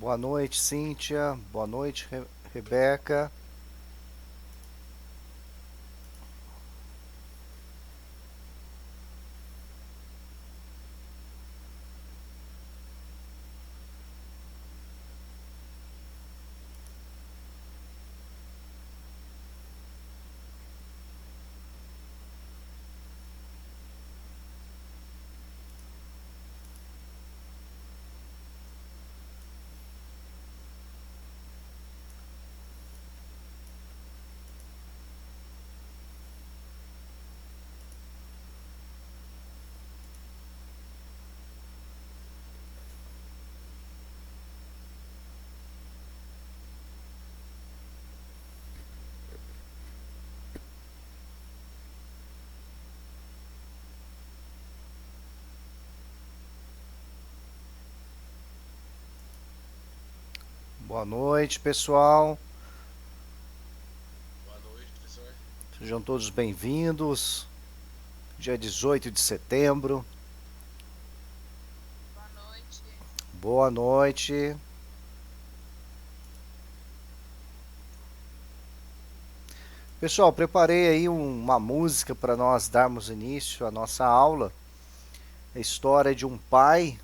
Boa noite, Cíntia. Boa noite, Rebeca. Boa noite, pessoal. Boa noite, professor. Sejam todos bem-vindos. Dia 18 de setembro. Boa noite. Boa noite. Pessoal, preparei aí uma música para nós darmos início à nossa aula. A história de um pai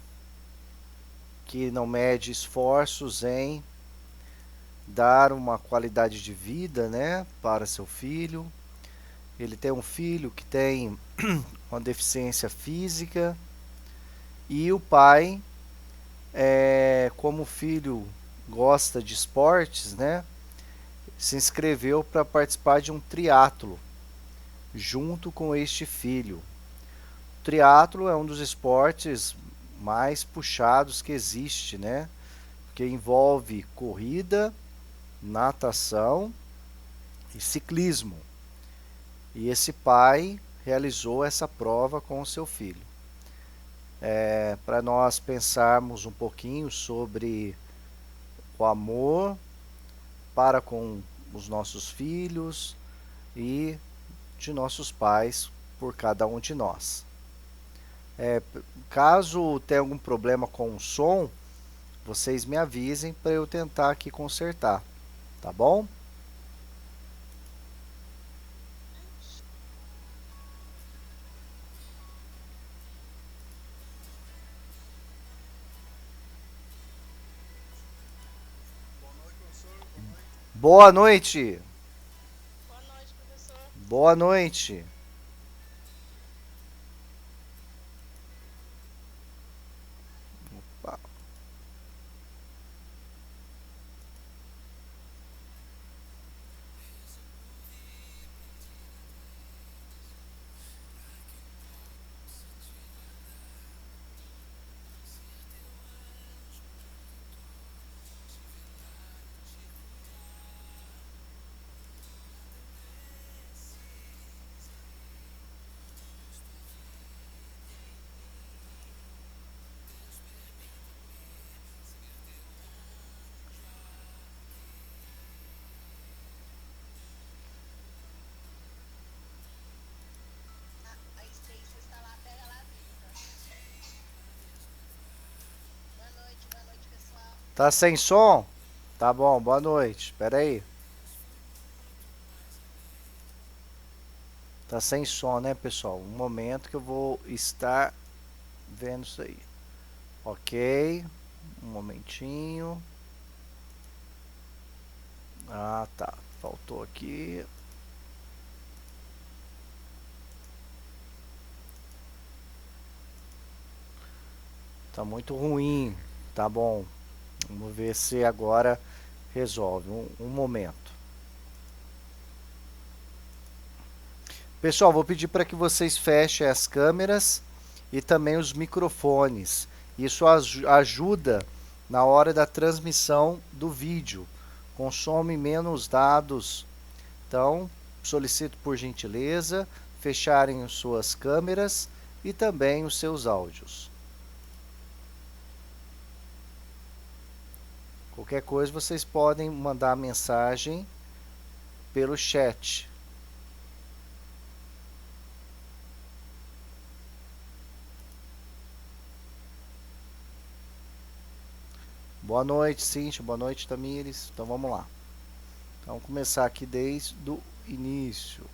que não mede esforços em dar uma qualidade de vida, né, para seu filho. Ele tem um filho que tem uma deficiência física e o pai, como o filho gosta de esportes, né, se inscreveu para participar de um triatlo junto com este filho. O triatlo é um dos esportes mais puxados que existe, né, que envolve corrida, natação e ciclismo. E esse pai realizou essa prova com o seu filho. Para nós pensarmos um pouquinho sobre o amor para com os nossos filhos e de nossos pais por cada um de nós. É, Caso tenha algum problema com o som, vocês me avisem para eu tentar aqui consertar, tá bom? Boa noite, professor. Boa noite. Boa noite! Boa noite, professor. Boa noite! A Stacy está lá, pega lá, Vitor. Boa noite, pessoal. Tá sem som? Tá bom, boa noite. Espera aí. Tá sem som, né, pessoal? Um momento que eu vou estar vendo isso aí. Ok. Um momentinho. Ah, tá. Faltou aqui. Tá muito ruim. Tá bom. Vamos ver se agora resolve. Um momento. Pessoal, vou pedir para que vocês fechem as câmeras e também os microfones. Isso ajuda na hora da transmissão do vídeo. Consome menos dados. Então, solicito por gentileza fecharem as suas câmeras e também os seus áudios. Qualquer coisa vocês podem mandar mensagem pelo chat. Boa noite, Cíntia. Boa noite, Tamires. Então vamos lá. Então, vamos começar aqui desde o início.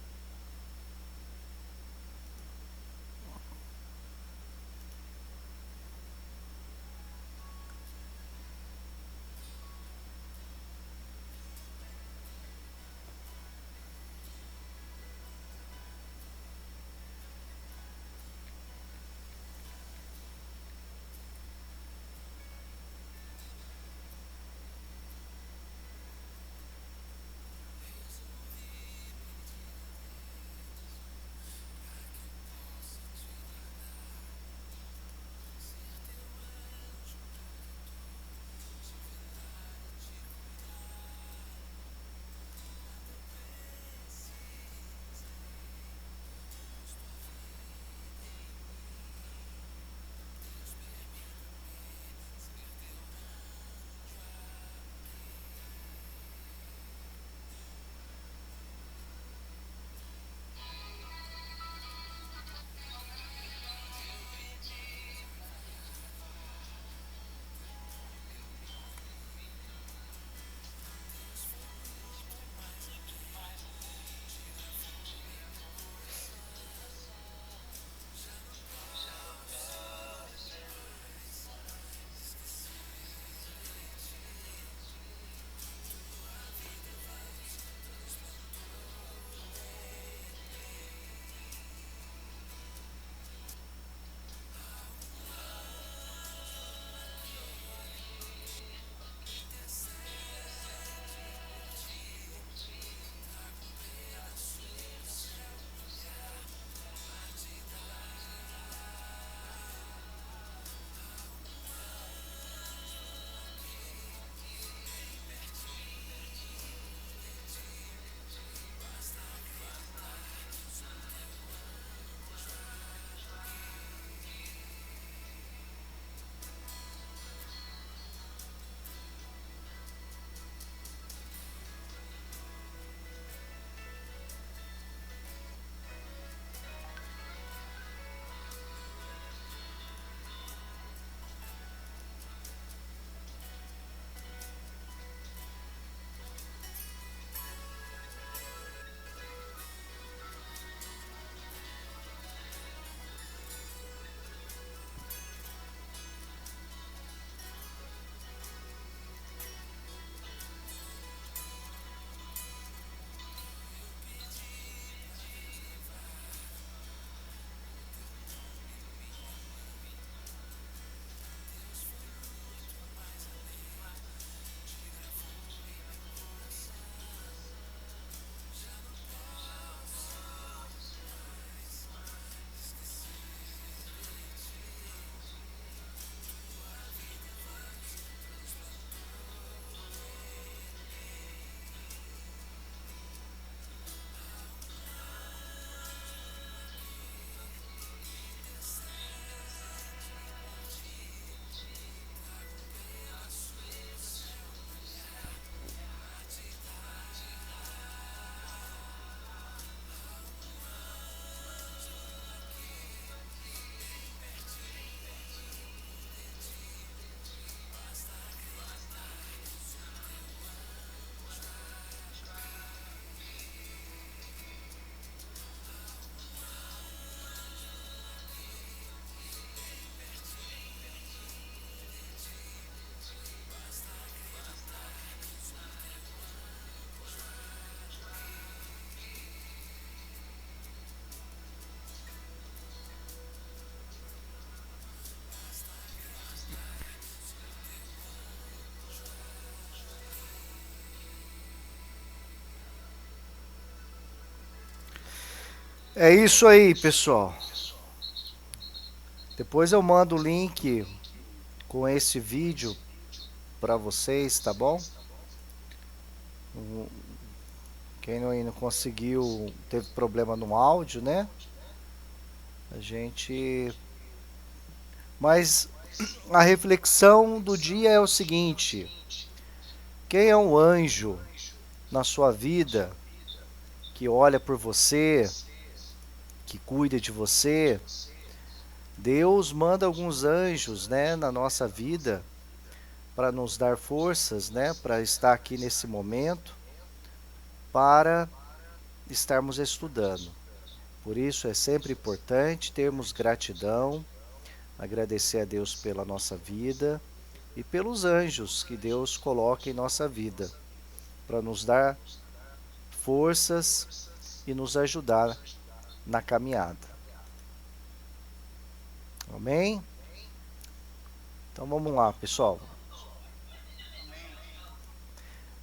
É isso aí, pessoal. Depois eu mando o link com esse vídeo para vocês, tá bom? Quem não conseguiu, teve problema no áudio, né? A gente. Mas a reflexão do dia é o seguinte: quem é um anjo na sua vida que olha por você, que cuida de você? Deus manda alguns anjos, né, na nossa vida para nos dar forças, né, para estar aqui nesse momento, para estarmos estudando. Por isso é sempre importante termos gratidão, agradecer a Deus pela nossa vida e pelos anjos que Deus coloca em nossa vida, para nos dar forças e nos ajudar na caminhada. Amém? Então vamos lá, pessoal.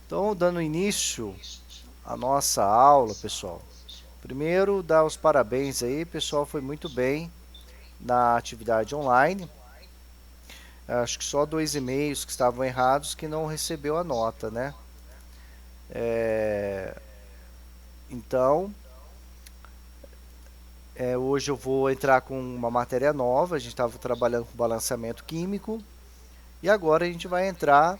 Então, dando início à nossa aula, pessoal. Primeiro, dar os parabéns aí, pessoal, foi muito bem na atividade online. Acho que só 2 e-mails que estavam errados que não recebeu a nota, né? Então, hoje eu vou entrar com uma matéria nova. A gente estava trabalhando com balanceamento químico e agora a gente vai entrar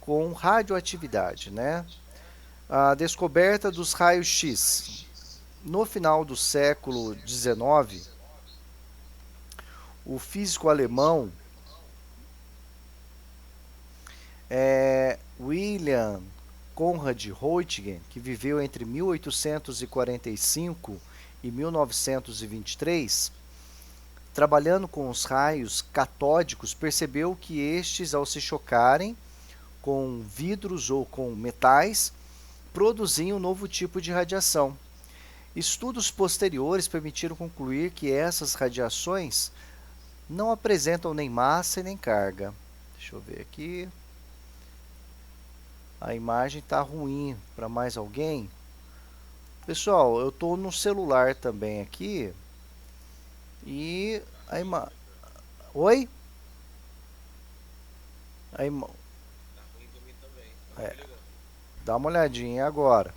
com radioatividade, né? A descoberta dos raios X. No final do século XIX, o físico alemão William Conrad Röntgen, que viveu entre 1845 e 1923, trabalhando com os raios catódicos, percebeu que estes, ao se chocarem com vidros ou com metais, produziam um novo tipo de radiação. Estudos posteriores permitiram concluir que essas radiações não apresentam nem massa nem carga. Deixa eu ver aqui. A imagem está ruim para mais alguém. Pessoal, eu estou no celular também aqui. E a imagem... Oi? A ima... Tá ruim pra mim também. Dá uma olhadinha agora.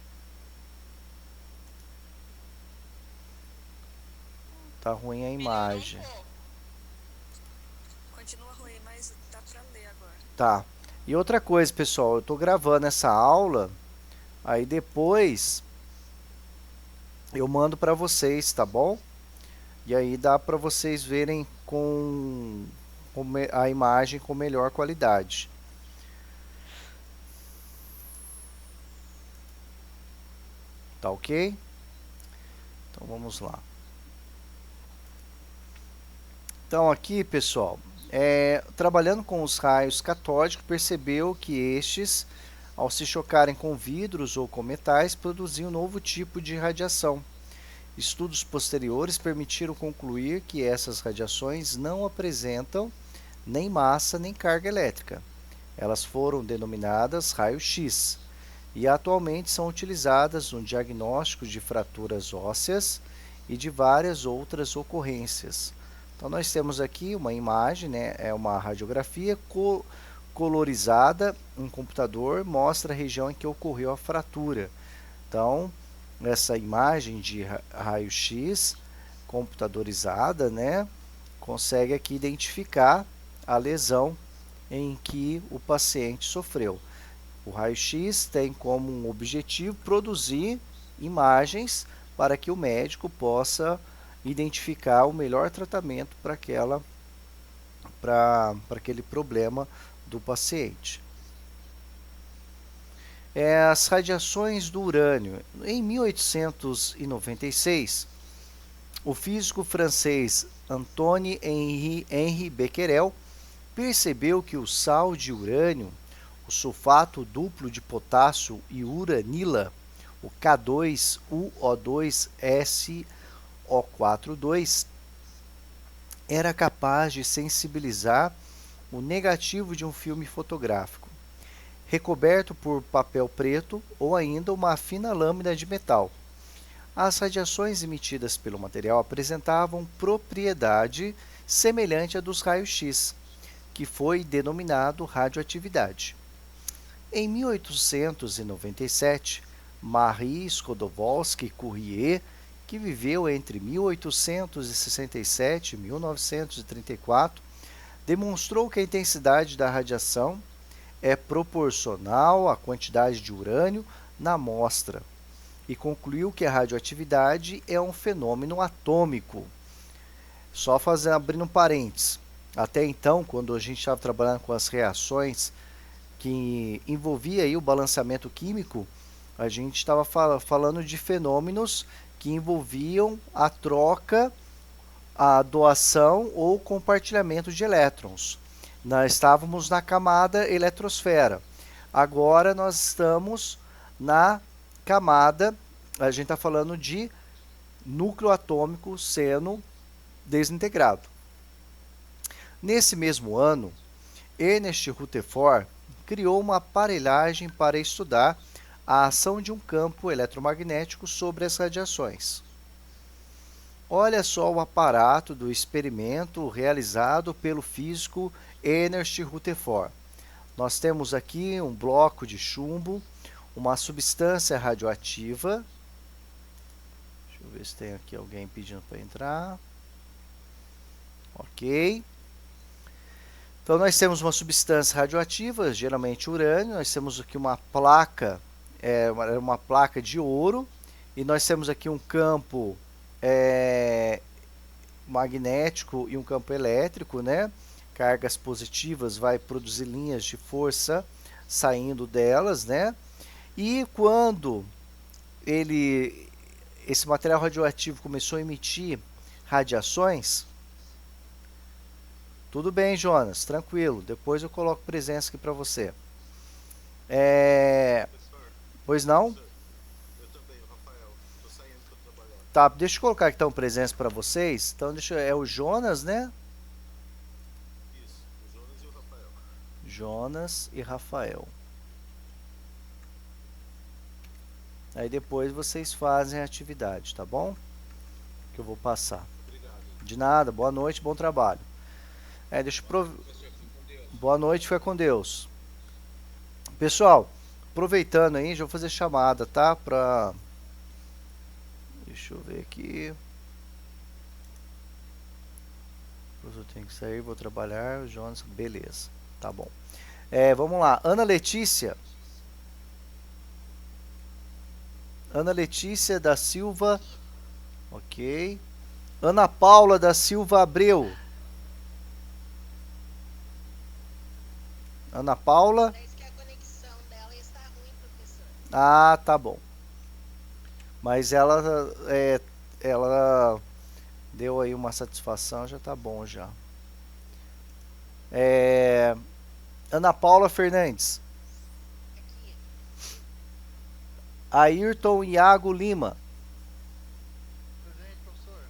Tá ruim a imagem. Continua ruim, mas dá pra ler agora. Tá. E outra coisa, pessoal, eu tô gravando essa aula, aí depois eu mando para vocês, tá bom? E aí dá para vocês verem com a imagem com melhor qualidade. Tá ok? Então vamos lá. Então aqui, pessoal, trabalhando com os raios catódicos, percebeu que estes, ao se chocarem com vidros ou com metais, produziam um novo tipo de radiação. Estudos posteriores permitiram concluir que essas radiações não apresentam nem massa nem carga elétrica. Elas foram denominadas raios-X e atualmente são utilizadas no diagnóstico de fraturas ósseas e de várias outras ocorrências. Então nós temos aqui uma imagem, né? É uma radiografia colorizada, um computador mostra a região em que ocorreu a fratura. Então, essa imagem de raio-x computadorizada, né, consegue aqui identificar a lesão em que o paciente sofreu. O raio-x tem como um objetivo produzir imagens para que o médico possa identificar o melhor tratamento para aquele problema do paciente. As radiações do urânio. Em 1896, o físico francês Antoine-Henri Becquerel percebeu que o sal de urânio, o sulfato duplo de potássio e uranila, o K2UO2SO42, era capaz de sensibilizar o negativo de um filme fotográfico, recoberto por papel preto ou ainda uma fina lâmina de metal. As radiações emitidas pelo material apresentavam propriedade semelhante à dos raios-X, que foi denominado radioatividade. Em 1897, Marie Skłodowski-Curie, que viveu entre 1867 e 1934, demonstrou que a intensidade da radiação é proporcional à quantidade de urânio na amostra e concluiu que a radioatividade é um fenômeno atômico. Só abrindo um parênteses, Até então, quando a gente estava trabalhando com as reações que envolvia aí o balanceamento químico, a gente estava falando de fenômenos que envolviam a troca, a doação ou compartilhamento de elétrons. Nós estávamos na camada eletrosfera. Agora nós estamos na camada, a gente está falando de núcleo atômico sendo desintegrado. Nesse mesmo ano, Ernest Rutherford criou uma aparelhagem para estudar a ação de um campo eletromagnético sobre as radiações. Olha só o aparato do experimento realizado pelo físico Ernest Rutherford. Nós temos aqui um bloco de chumbo, uma substância radioativa. Deixa eu ver se tem aqui alguém pedindo para entrar. Ok. Então nós temos uma substância radioativa, geralmente urânio. Nós temos aqui uma placa, uma placa de ouro. E nós temos aqui um campo magnético e um campo elétrico, né? Cargas positivas vai produzir linhas de força saindo delas, né? E quando esse material radioativo começou a emitir radiações, tudo bem, Jonas, tranquilo. Depois eu coloco presença aqui para você. Professor, Pois não? professor, eu também, o Rafael. Tô saindo pra trabalhar. Tá, deixa eu colocar então presença para vocês. Então é o Jonas, né? Isso, o Jonas e o Rafael. Jonas e Rafael. Aí depois vocês fazem a atividade, tá bom? Que eu vou passar. Obrigado. De nada, boa noite, bom trabalho. Deixa eu Professor, fique com Deus. Boa noite, fica com Deus. Pessoal, aproveitando aí, já vou fazer chamada, tá? Deixa eu ver aqui. Eu tenho que sair, vou trabalhar. Jonas, beleza, tá bom. Vamos lá, Ana Letícia. Ana Letícia da Silva. Ok. Ana Paula da Silva Abreu. Ana Paula. Parece que a conexão dela está ruim, professor. Ah, tá bom. Mas ela deu aí uma satisfação, já tá bom já. Ana Paula Fernandes. Aqui. Ayrton Iago Lima. Presente, professor.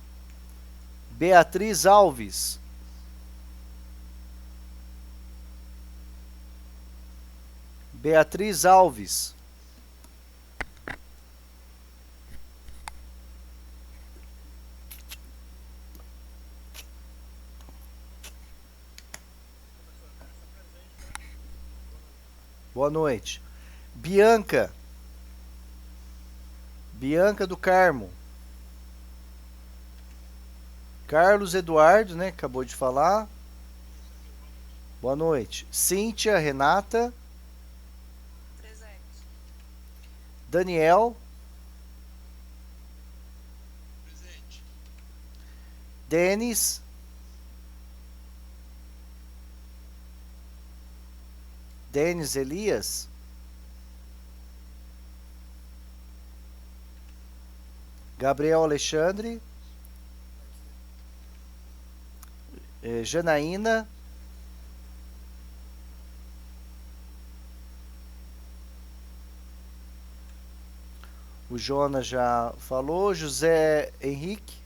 Beatriz Alves. Beatriz Alves. Boa noite. Bianca. Bianca do Carmo. Carlos Eduardo, né? Acabou de falar. Boa noite. Cíntia Renata. Presente. Daniel. Presente. Denis. Denis Elias. Gabriel Alexandre. Janaína. O Jonas já falou. José Henrique.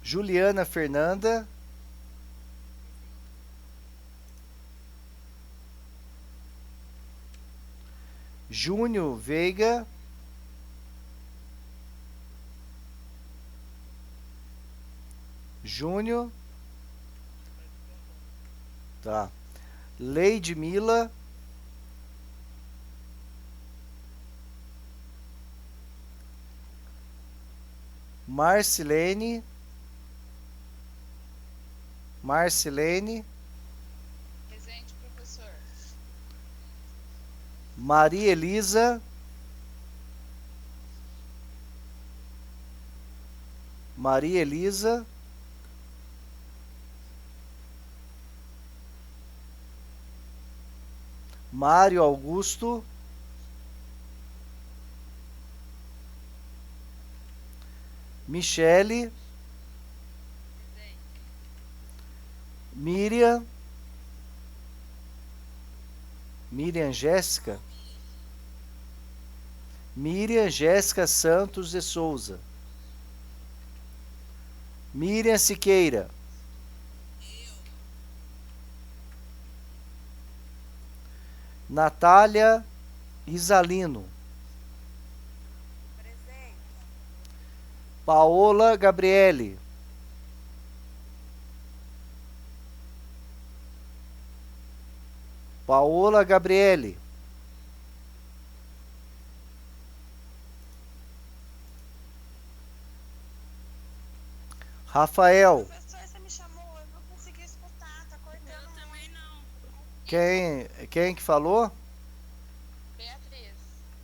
Juliana Fernanda. Júnior Veiga. Júnior. Tá. Leide Mila. Marcilene. Marcilene. Presente, professor. Maria Elisa. Maria Elisa. Mário Augusto. Michele. Miriam. Miriam Jéssica. Miriam Jéssica Santos de Souza. Miriam Siqueira. Natália Isalino. Presente. Paola Gabriele. Paola Gabriele. Rafael. Professor, você me chamou, eu não consegui escutar, tá cortando. Eu também não. Quem que falou? Beatriz.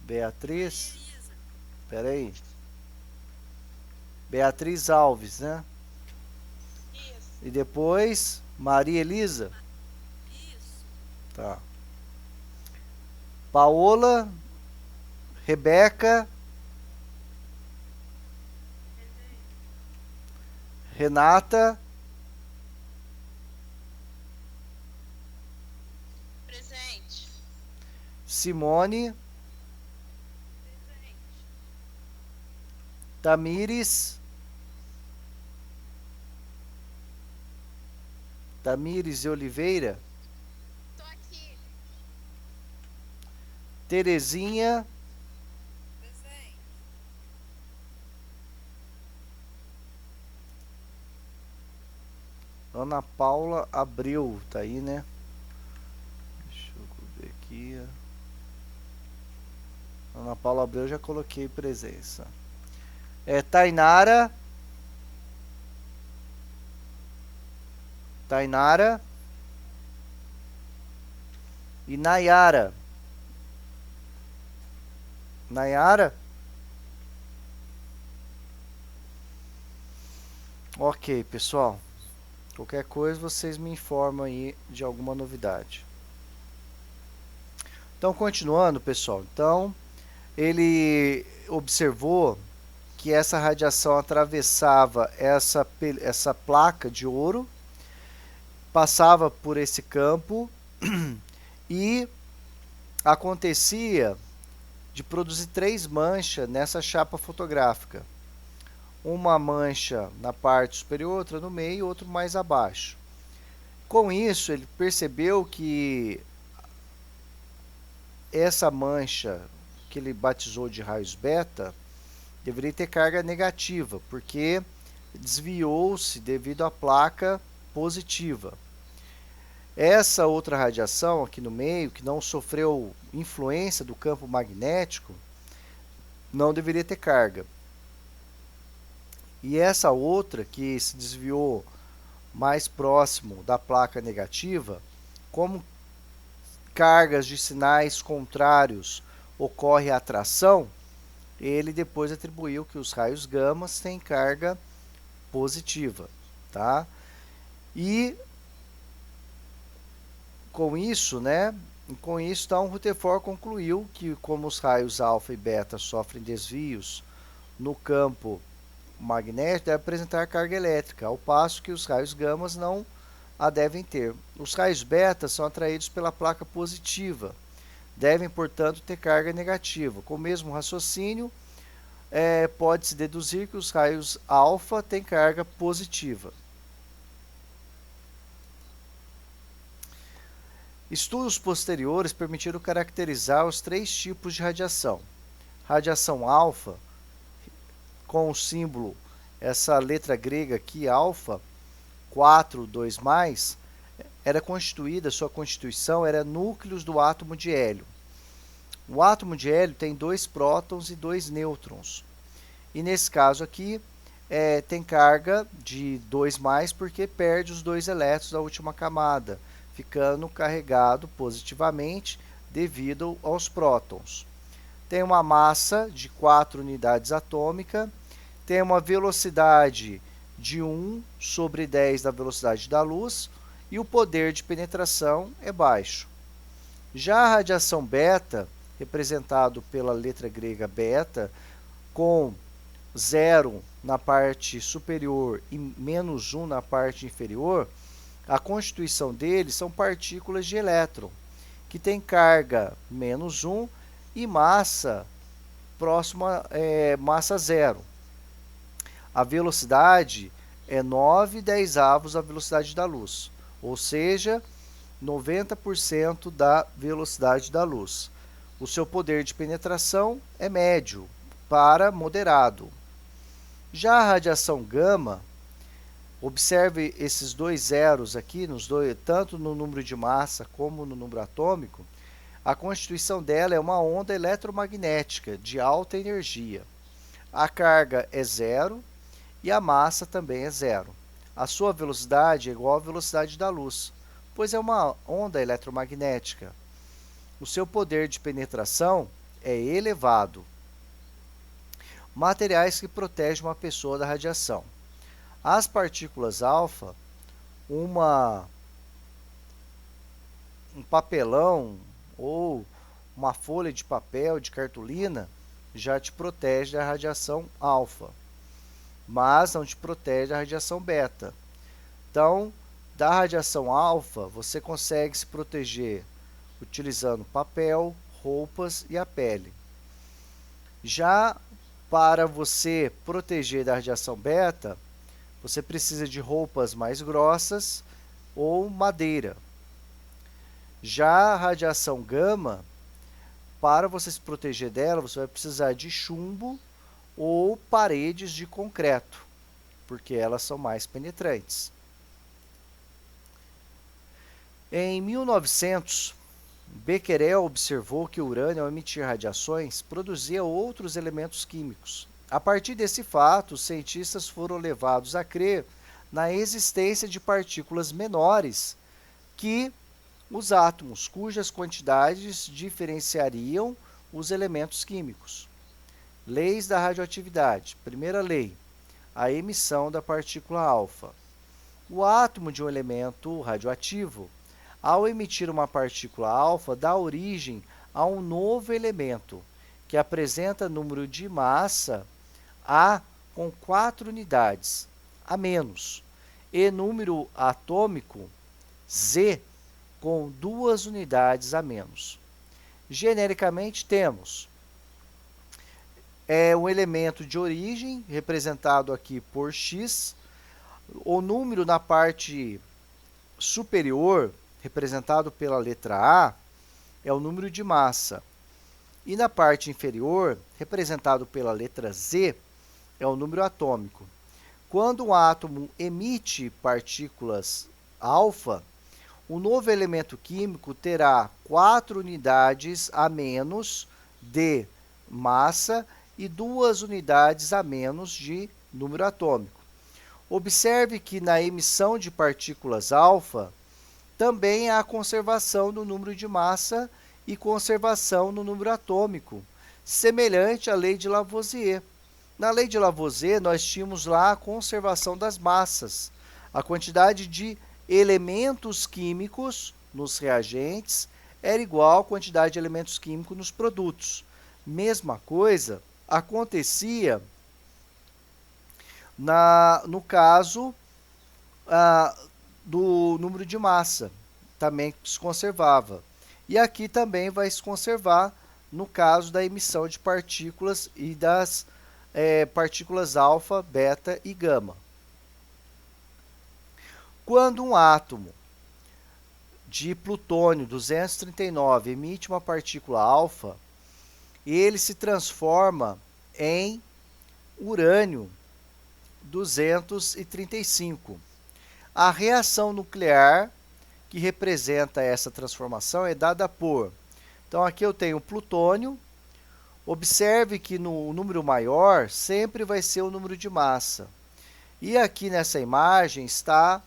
Beatriz. Elisa. Espera aí. Beatriz Alves, né? Isso. E depois Maria Elisa. Isso. Tá. Paola, Rebeca, Renata, Presente. Simone, Presente. Tamires, Tamires de Oliveira, Tô aqui. Terezinha, Presente. Ana Paula Abreu, tá aí, né? Deixa eu ver aqui. Ana Paula Abreu, já coloquei presença. Tainara. Tainara. E Nayara. Nayara? Ok, pessoal. Qualquer coisa vocês me informam aí de alguma novidade. Então, continuando, pessoal. Então, ele observou que essa radiação atravessava essa placa de ouro, passava por esse campo e acontecia de produzir 3 manchas nessa chapa fotográfica. Uma mancha na parte superior, outra no meio e outra mais abaixo. Com isso, ele percebeu que essa mancha, que ele batizou de raios beta, deveria ter carga negativa, porque desviou-se devido à placa positiva. Essa outra radiação aqui no meio, que não sofreu influência do campo magnético, não deveria ter carga. E essa outra, que se desviou mais próximo da placa negativa, como cargas de sinais contrários ocorre a atração, ele depois atribuiu que os raios gama têm carga positiva, tá? E com isso, então Rutherford concluiu que como os raios alfa e beta sofrem desvios no campo magnético, deve apresentar carga elétrica, ao passo que os raios gama não a devem ter. Os raios beta são atraídos pela placa positiva, devem, portanto, ter carga negativa. Com o mesmo raciocínio, pode-se deduzir que os raios alfa têm carga positiva. Estudos posteriores permitiram caracterizar os 3 tipos de radiação. Radiação alfa, com o símbolo, essa letra grega aqui, alfa, 4, 2+, era constituída, sua constituição era núcleos do átomo de hélio. O átomo de hélio tem 2 prótons e 2 nêutrons. E nesse caso aqui, tem carga de 2+, porque perde os 2 elétrons da última camada, ficando carregado positivamente devido aos prótons. Tem uma massa de 4 unidades atômicas, tem uma velocidade de 1/10 da velocidade da luz e o poder de penetração é baixo. Já a radiação beta, representado pela letra grega beta, com 0 na parte superior e menos 1 na parte inferior, a constituição deles são partículas de elétron, que tem carga menos 1 e massa próxima massa zero. A velocidade é 9/10 a velocidade da luz, ou seja, 90% da velocidade da luz. O seu poder de penetração é médio para moderado. Já a radiação gama, observe esses dois zeros aqui, tanto no número de massa como no número atômico. A constituição dela é uma onda eletromagnética de alta energia. A carga é zero e a massa também é zero. A sua velocidade é igual à velocidade da luz, pois é uma onda eletromagnética. O seu poder de penetração é elevado. Materiais que protegem uma pessoa da radiação. As partículas alfa, um papelão ou uma folha de papel, de cartolina, já te protege da radiação alfa, mas não te protege da radiação beta. Então, da radiação alfa, você consegue se proteger utilizando papel, roupas e a pele. Já para você proteger da radiação beta, você precisa de roupas mais grossas ou madeira. Já a radiação gama, para você se proteger dela, você vai precisar de chumbo ou paredes de concreto, porque elas são mais penetrantes. Em 1900, Becquerel observou que o urânio, ao emitir radiações, produzia outros elementos químicos. A partir desse fato, os cientistas foram levados a crer na existência de partículas menores que os átomos, cujas quantidades diferenciariam os elementos químicos. Leis da radioatividade. Primeira lei, a emissão da partícula alfa. O átomo de um elemento radioativo, ao emitir uma partícula alfa, dá origem a um novo elemento, que apresenta número de massa A com 4 unidades, a menos, e número atômico Z com 2 unidades a menos. Genericamente temos um elemento de origem, representado aqui por X, o número na parte superior, representado pela letra A, é o número de massa, e na parte inferior, representado pela letra Z, é o número atômico. Quando um átomo emite partículas alfa, o novo elemento químico terá 4 unidades a menos de massa e 2 unidades a menos de número atômico. Observe que na emissão de partículas alfa, também há conservação no número de massa e conservação no número atômico, semelhante à lei de Lavoisier. Na lei de Lavoisier, nós tínhamos lá a conservação das massas, a quantidade de elementos químicos nos reagentes era igual à quantidade de elementos químicos nos produtos. Mesma coisa acontecia no caso do número de massa, também se conservava. E aqui também vai se conservar no caso da emissão de partículas e das partículas alfa, beta e gama. Quando um átomo de plutônio 239 emite uma partícula alfa, ele se transforma em urânio 235. A reação nuclear que representa essa transformação é dada por... Então, aqui eu tenho plutônio. Observe que no número maior sempre vai ser o número de massa. E aqui nessa imagem está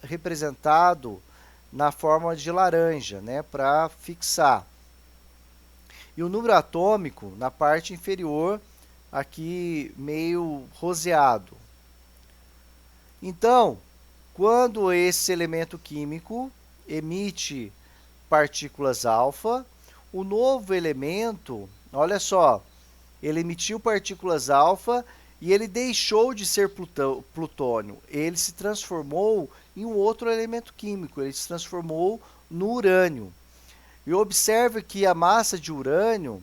representado na forma de laranja, né, para fixar. E o número atômico na parte inferior, aqui meio roseado. Então, quando esse elemento químico emite partículas alfa. O novo elemento, olha só, ele emitiu partículas alfa e ele deixou de ser plutônio. Ele se transformou em um outro elemento químico, ele se transformou no urânio. E observe que a massa de urânio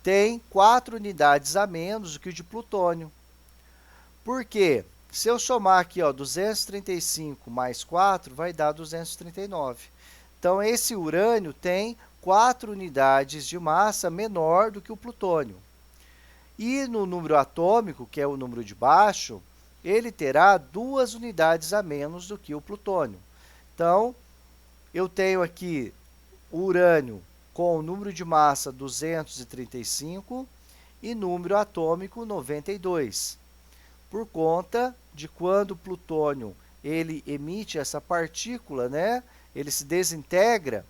tem 4 unidades a menos do que o de plutônio. Por quê? Se eu somar aqui, ó, 235 mais 4, vai dar 239. Então, esse urânio tem 4 unidades de massa menor do que o plutônio. E no número atômico, que é o número de baixo, ele terá 2 unidades a menos do que o plutônio. Então, eu tenho aqui o urânio com o número de massa 235 e número atômico 92. Por conta de quando o plutônio ele emite essa partícula, né? Ele se desintegra,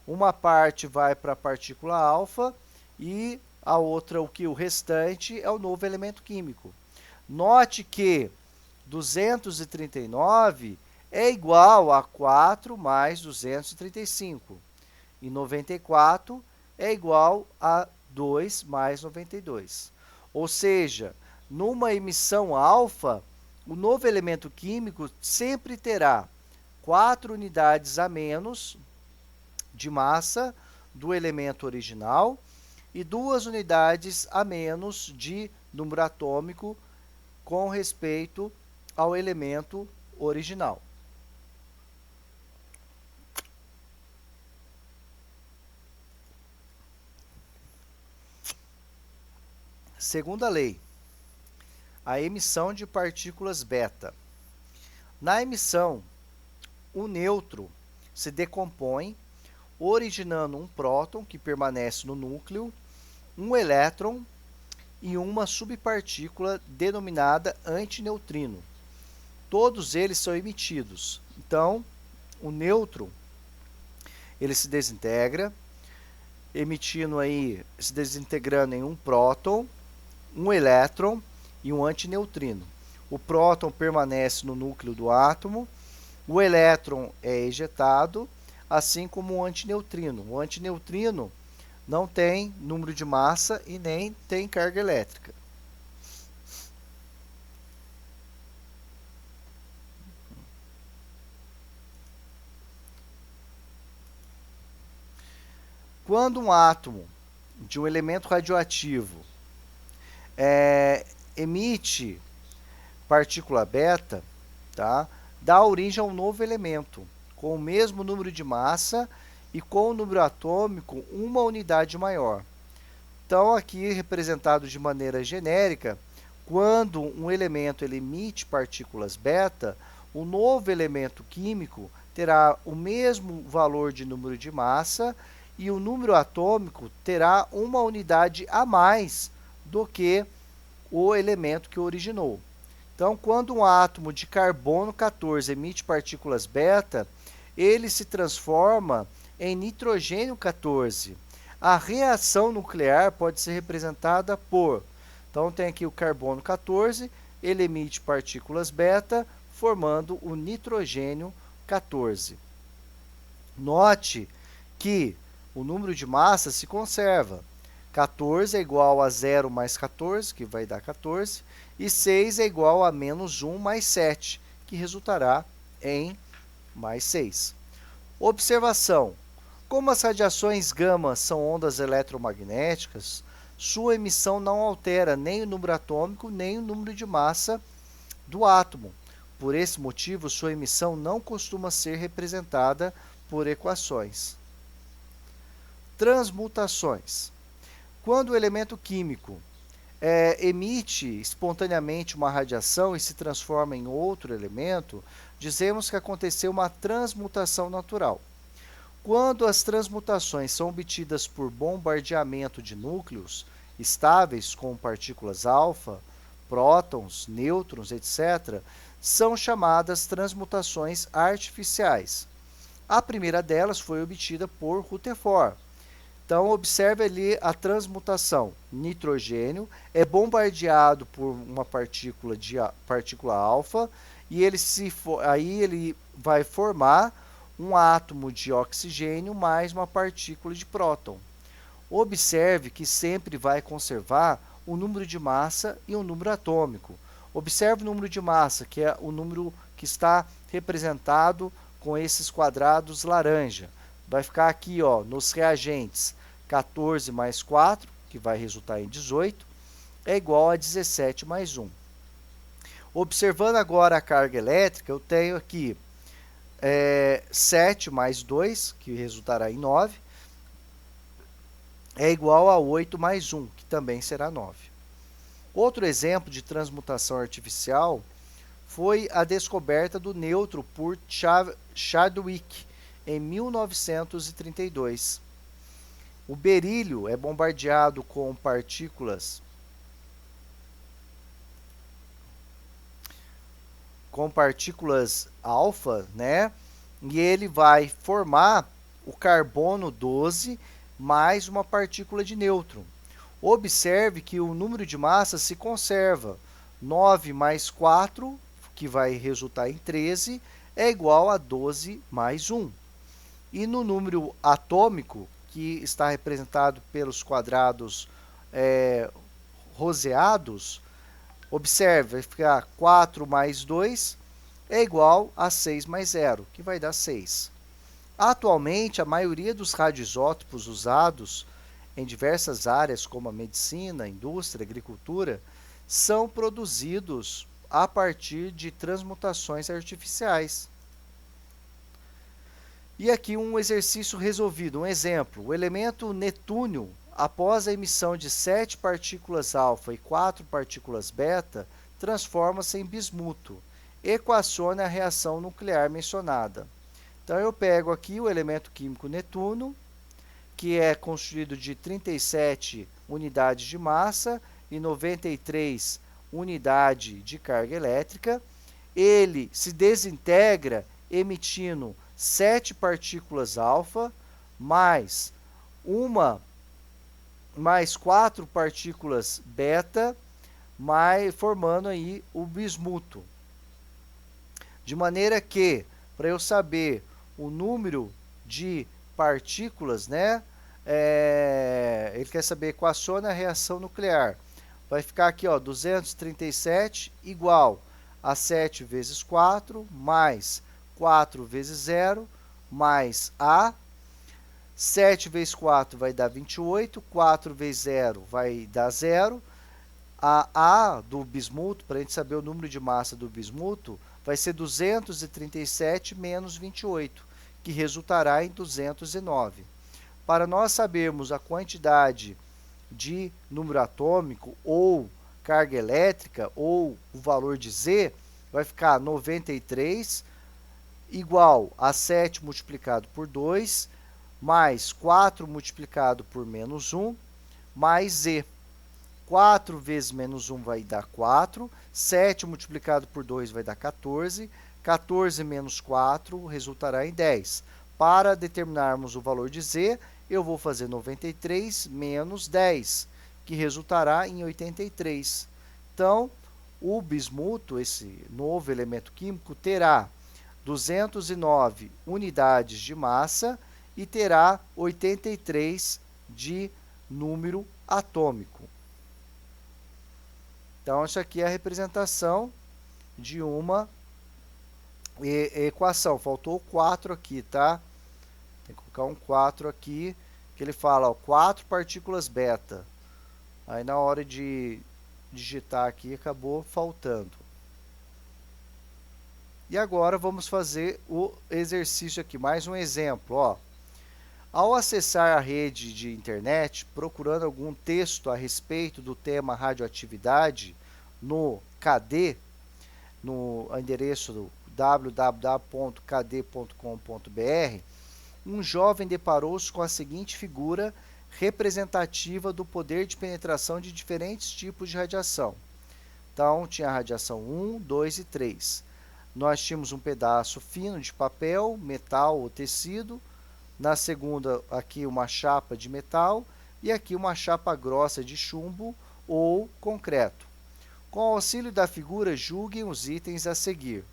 uma parte vai para a partícula alfa e a outra, o restante, é o novo elemento químico. Note que 239 é igual a 4 mais 235. E 94 é igual a 2 mais 92. Ou seja, numa emissão alfa, o novo elemento químico sempre terá 4 unidades a menos de massa do elemento original e 2 unidades a menos de número atômico com respeito ao elemento original. Segunda lei, a emissão de partículas beta. Na emissão, o nêutron se decompõe, originando um próton que permanece no núcleo, um elétron e uma subpartícula denominada antineutrino. Todos eles são emitidos. Então, o nêutron ele se desintegra, se desintegrando em um próton, um elétron e um antineutrino. O próton permanece no núcleo do átomo, o elétron é ejetado, assim como o antineutrino. O antineutrino não tem número de massa e nem tem carga elétrica. Quando um átomo de um elemento radioativo emite partícula beta, tá? Dá origem a um novo elemento, com o mesmo número de massa e com o número atômico uma unidade maior. Então, aqui representado de maneira genérica, quando um elemento ele emite partículas beta, o novo elemento químico terá o mesmo valor de número de massa e o número atômico terá uma unidade a mais do que o elemento que o originou. Então, quando um átomo de carbono 14 emite partículas beta, ele se transforma em nitrogênio 14. A reação nuclear pode ser representada por... Então, tem aqui o carbono 14, ele emite partículas beta, formando o nitrogênio 14. Note que o número de massa se conserva. 14 é igual a 0 mais 14, que vai dar 14, e 6 é igual a menos 1 mais 7, que resultará em mais 6. Observação: como as radiações gama são ondas eletromagnéticas, sua emissão não altera nem o número atômico, nem o número de massa do átomo. Por esse motivo, sua emissão não costuma ser representada por equações. Transmutações. Quando o elemento químico emite espontaneamente uma radiação e se transforma em outro elemento, dizemos que aconteceu uma transmutação natural. Quando as transmutações são obtidas por bombardeamento de núcleos estáveis com partículas alfa, prótons, nêutrons, etc., são chamadas transmutações artificiais. A primeira delas foi obtida por Rutherford. Então, observe ali a transmutação. Nitrogênio é bombardeado por uma partícula alfa e aí ele vai formar um átomo de oxigênio mais uma partícula de próton. Observe que sempre vai conservar o número de massa e o número atômico. Observe o número de massa, que é o número que está representado com esses quadrados laranja. Vai ficar aqui, ó, nos reagentes, 14 mais 4, que vai resultar em 18, é igual a 17 mais 1. Observando agora a carga elétrica, eu tenho aqui 7 mais 2, que resultará em 9, é igual a 8 mais 1, que também será 9. Outro exemplo de transmutação artificial foi a descoberta do nêutron por Chadwick, em 1932. O berílio é bombardeado com partículas alfa, né? E ele vai formar o carbono 12 mais uma partícula de nêutron. Observe que o número de massa se conserva. 9 mais 4, que vai resultar em 13, é igual a 12 mais 1. E no número atômico, que está representado pelos quadrados roseados, observe, vai ficar 4 mais 2 é igual a 6 mais 0, que vai dar 6. Atualmente, a maioria dos radioisótopos usados em diversas áreas, como a medicina, a indústria, a agricultura, são produzidos a partir de transmutações artificiais. E aqui um exercício resolvido, um exemplo. O elemento netúnio, após a emissão de 7 partículas alfa e 4 partículas beta, transforma-se em bismuto. Equacione a reação nuclear mencionada. Então, eu pego aqui o elemento químico netúnio, que é constituído de 37 unidades de massa e 93 unidades de carga elétrica. Ele se desintegra emitindo 7 partículas alfa, mais 4 partículas beta, formando aí o bismuto. De maneira que, para eu saber o número de partículas, né, ele quer saber, equaciona a reação nuclear. Vai ficar aqui, ó, 237 igual a 7 vezes 4, mais 4 vezes 0, mais A. 7 vezes 4 vai dar 28, 4 vezes 0 vai dar 0. A A do bismuto, para a gente saber o número de massa do bismuto, vai ser 237 menos 28, que resultará em 209. Para nós sabermos a quantidade de número atômico ou carga elétrica ou o valor de Z, vai ficar 93 igual a 7 multiplicado por 2, mais 4 multiplicado por menos 1, mais Z. 4 vezes menos 1 vai dar 4, 7 multiplicado por 2 vai dar 14, 14 menos 4 resultará em 10. Para determinarmos o valor de Z, eu vou fazer 93 menos 10, que resultará em 83. Então, o bismuto, esse novo elemento químico, terá 209 unidades de massa e terá 83 de número atômico. Então, isso aqui é a representação de uma equação. Faltou 4 aqui, tá? Tem que colocar um 4 aqui, que ele fala, ó, 4 partículas beta. Aí, na hora de digitar aqui, acabou faltando. E agora, vamos fazer o exercício aqui. Mais um exemplo, ó. Ao acessar a rede de internet, procurando algum texto a respeito do tema radioatividade no KD, no endereço www.kd.com.br, um jovem deparou-se com a seguinte figura representativa do poder de penetração de diferentes tipos de radiação. Então, tinha a radiação 1, 2 e 3. Nós tínhamos um pedaço fino de papel, metal ou tecido. Na segunda, aqui uma chapa de metal e aqui uma chapa grossa de chumbo ou concreto. Com o auxílio da figura, julguem os itens a seguir.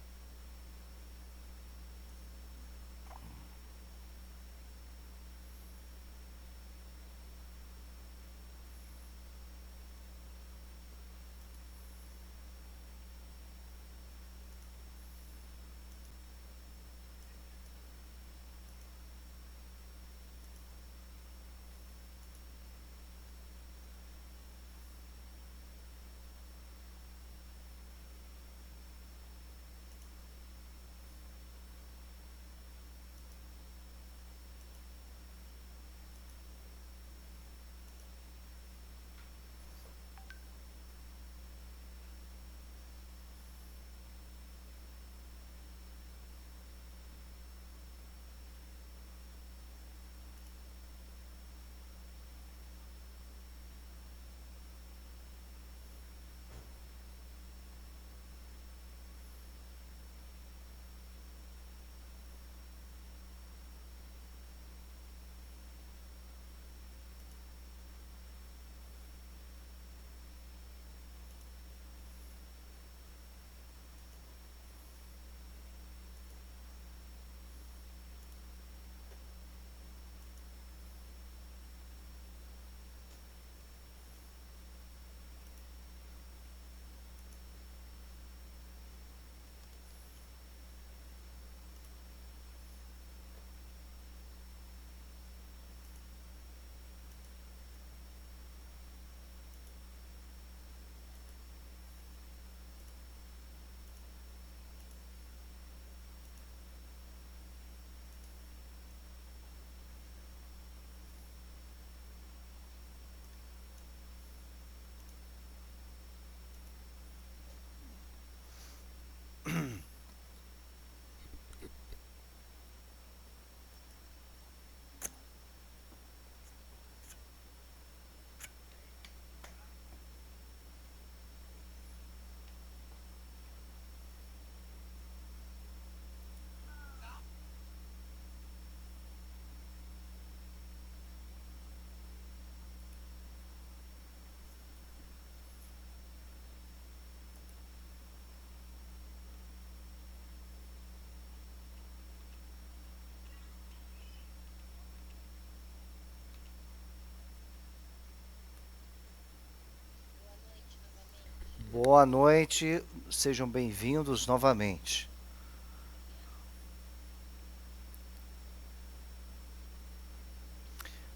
Boa noite, sejam bem-vindos novamente.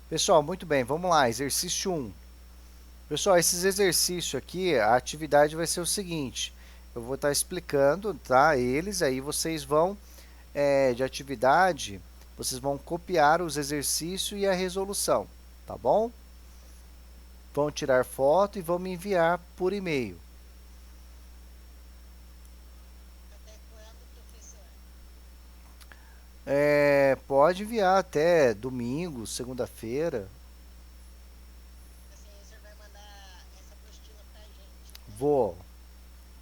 Pessoal, muito bem, vamos lá, exercício 1. Pessoal, esses exercícios aqui, a atividade vai ser o seguinte, eu vou estar explicando, tá, eles, aí vocês vão, de atividade, vocês vão copiar os exercícios e a resolução, tá bom? Vão tirar foto e vão me enviar por e-mail. Até quando, professor? Pode enviar até domingo, segunda-feira. Assim, o senhor vai mandar essa apostila pra gente. Vou.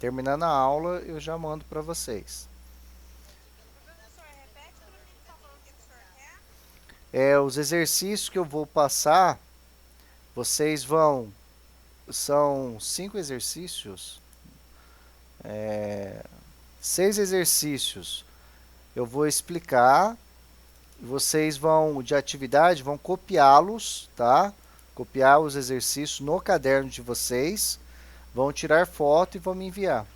Terminando a aula, eu já mando para vocês. Professor, repete para mim, por favor, o que o senhor quer? Os exercícios que eu vou passar, vocês vão. São 5 exercícios. 6 exercícios. Eu vou explicar. Vocês vão, de atividade, vão copiá-los, tá? Copiar os exercícios no caderno de vocês. Vão tirar foto e vão me enviar.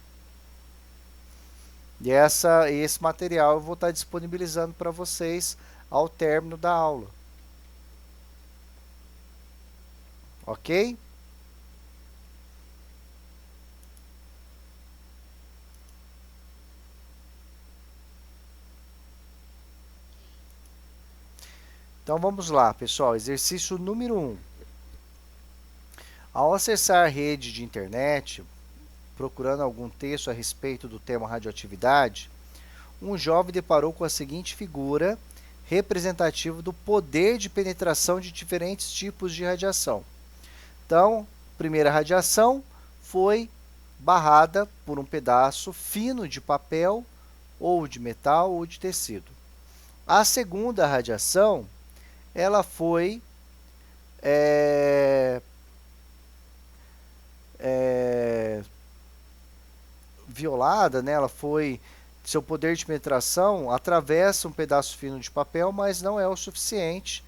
E esse material eu vou estar disponibilizando para vocês ao término da aula. Ok? Então vamos lá, pessoal. Exercício número 1. Ao acessar a rede de internet, procurando algum texto a respeito do tema radioatividade, um jovem deparou com a seguinte figura representativa do poder de penetração de diferentes tipos de radiação. Então, a primeira radiação foi barrada por um pedaço fino de papel, ou de metal, ou de tecido. A segunda radiação, ela foi violada, né? Ela foi, seu poder de penetração atravessa um pedaço fino de papel, mas não é o suficiente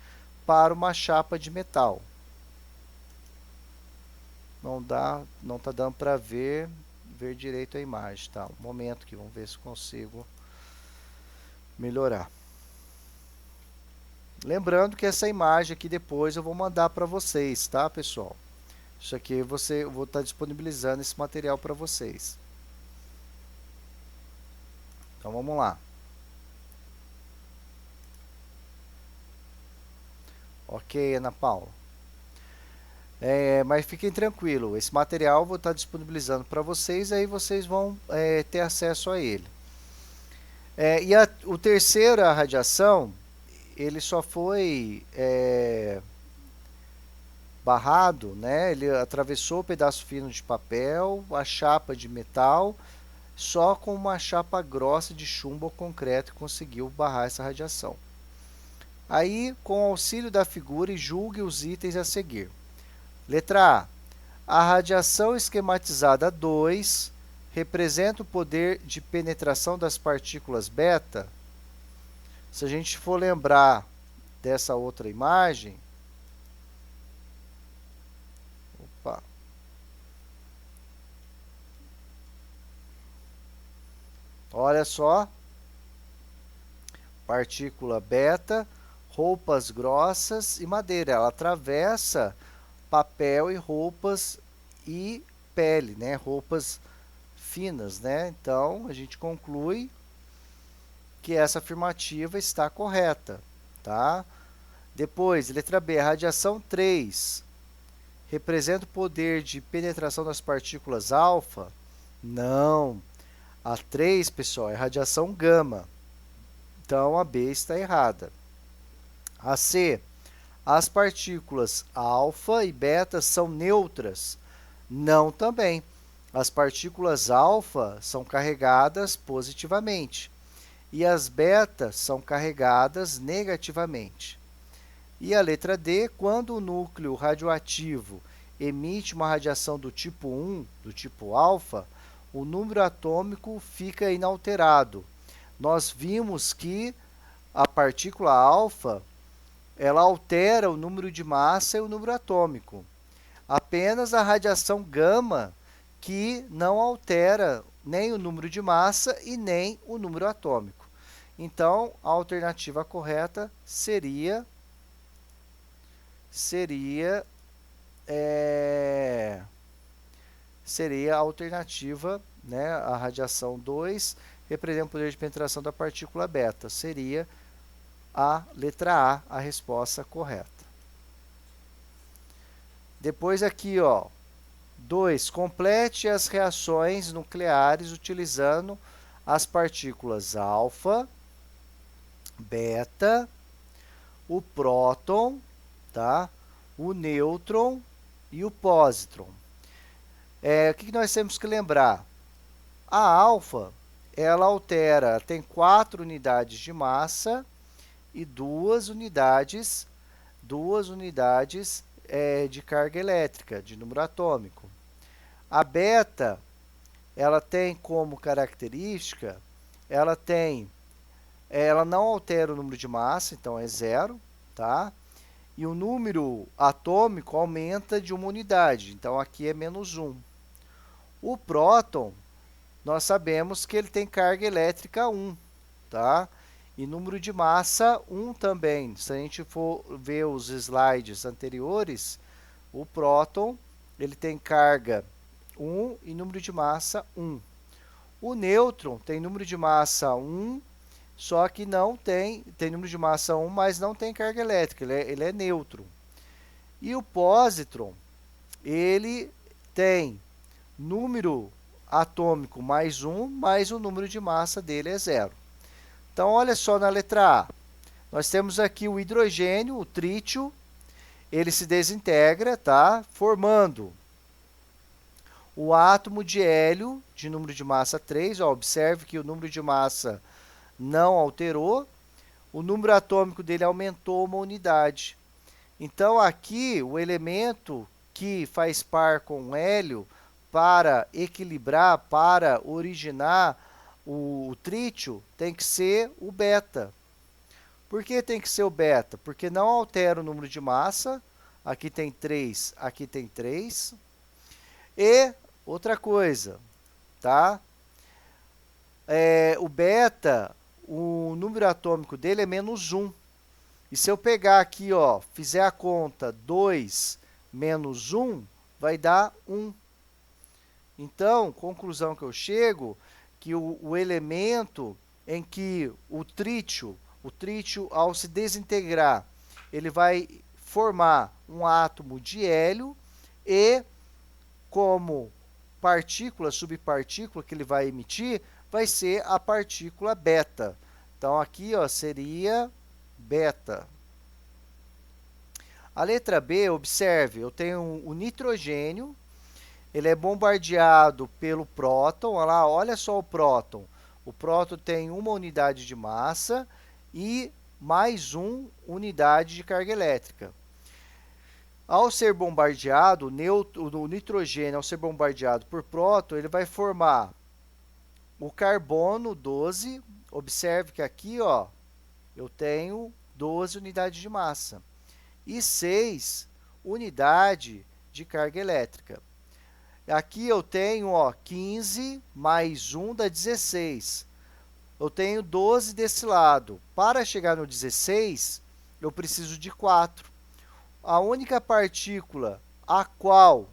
para uma chapa de metal. Não está dando para ver direito a imagem, tá? Um momento que vamos ver se consigo melhorar. Lembrando que essa imagem aqui depois eu vou mandar para vocês, tá, pessoal? Isso aqui eu vou estar disponibilizando esse material para vocês. Então vamos lá. Ok, Ana Paula. Mas fiquem tranquilos, esse material eu vou estar disponibilizando para vocês, aí vocês vão ter acesso a ele. O terceira radiação, ele só foi barrado, né? Ele atravessou o pedaço fino de papel, a chapa de metal, só com uma chapa grossa de chumbo ou concreto conseguiu barrar essa radiação. Aí, com o auxílio da figura, julgue os itens a seguir. Letra A. A radiação esquematizada 2 representa o poder de penetração das partículas beta. Se a gente for lembrar dessa outra imagem, olha só, partícula beta, roupas grossas e madeira. Ela atravessa papel e roupas e pele, né? Roupas finas, né? Então, a gente conclui que essa afirmativa está correta, tá? Depois, letra B, a radiação 3 representa o poder de penetração das partículas alfa? Não. A 3, pessoal, é radiação gama. Então, a B está errada. A C, as partículas alfa e beta são neutras? Não também. As partículas alfa são carregadas positivamente e as betas são carregadas negativamente. E a letra D, quando o núcleo radioativo emite uma radiação do tipo 1, do tipo alfa, o número atômico fica inalterado. Nós vimos que a partícula alfa, ela altera o número de massa e o número atômico. Apenas a radiação gama que não altera nem o número de massa e nem o número atômico. Então, a alternativa correta seria seria a alternativa, né, a radiação 2, representa o poder de penetração da partícula beta. Seria a letra A resposta correta. Depois aqui, ó, 2. Complete as reações nucleares utilizando as partículas alfa, beta, o próton, tá? O nêutron e o pósitron. O que nós temos que lembrar? A alfa, ela altera, tem 4 unidades de massa e 2 unidades de carga elétrica, de número atômico. A beta, ela tem como característica, ela não altera o número de massa, então é 0, tá? E o número atômico aumenta de uma unidade, então aqui é -1. O próton, nós sabemos que ele tem carga elétrica 1, tá? E número de massa 1 também. Se a gente for ver os slides anteriores, o próton, ele tem carga 1 e número de massa 1. O nêutron tem número de massa 1, só que não tem número de massa 1, mas não tem carga elétrica, ele é neutro. E o pósitron, ele tem número atômico mais 1, mas o número de massa dele é 0. Então, olha só na letra A. Nós temos aqui o hidrogênio, o trítio, ele se desintegra, tá? Formando o átomo de hélio, de número de massa 3. Ó, observe que o número de massa não alterou. O número atômico dele aumentou uma unidade. Então, aqui, o elemento que faz par com o hélio para equilibrar, para originar o trítio, tem que ser o beta. Por que tem que ser o beta? Porque não altera o número de massa. Aqui tem 3, aqui tem 3. E outra coisa, tá? O beta, o número atômico dele é -1. E se eu pegar aqui, ó, fizer a conta 2 menos 1, vai dar 1. Então, conclusão que eu chego, que o elemento em que o trítio, ao se desintegrar, ele vai formar um átomo de hélio e, como partícula, subpartícula que ele vai emitir, vai ser a partícula beta. Então, aqui, ó, seria beta. A letra B, observe, eu tenho o nitrogênio, ele é bombardeado pelo próton. Olha só o próton. O próton tem uma unidade de massa e mais 1 unidade de carga elétrica. Ao ser bombardeado, o nitrogênio, ao ser bombardeado por próton, ele vai formar o carbono 12. Observe que aqui, ó, eu tenho 12 unidades de massa e 6 unidades de carga elétrica. Aqui eu tenho, ó, 15 mais 1 dá 16. Eu tenho 12 desse lado. Para chegar no 16, eu preciso de 4. A única partícula a qual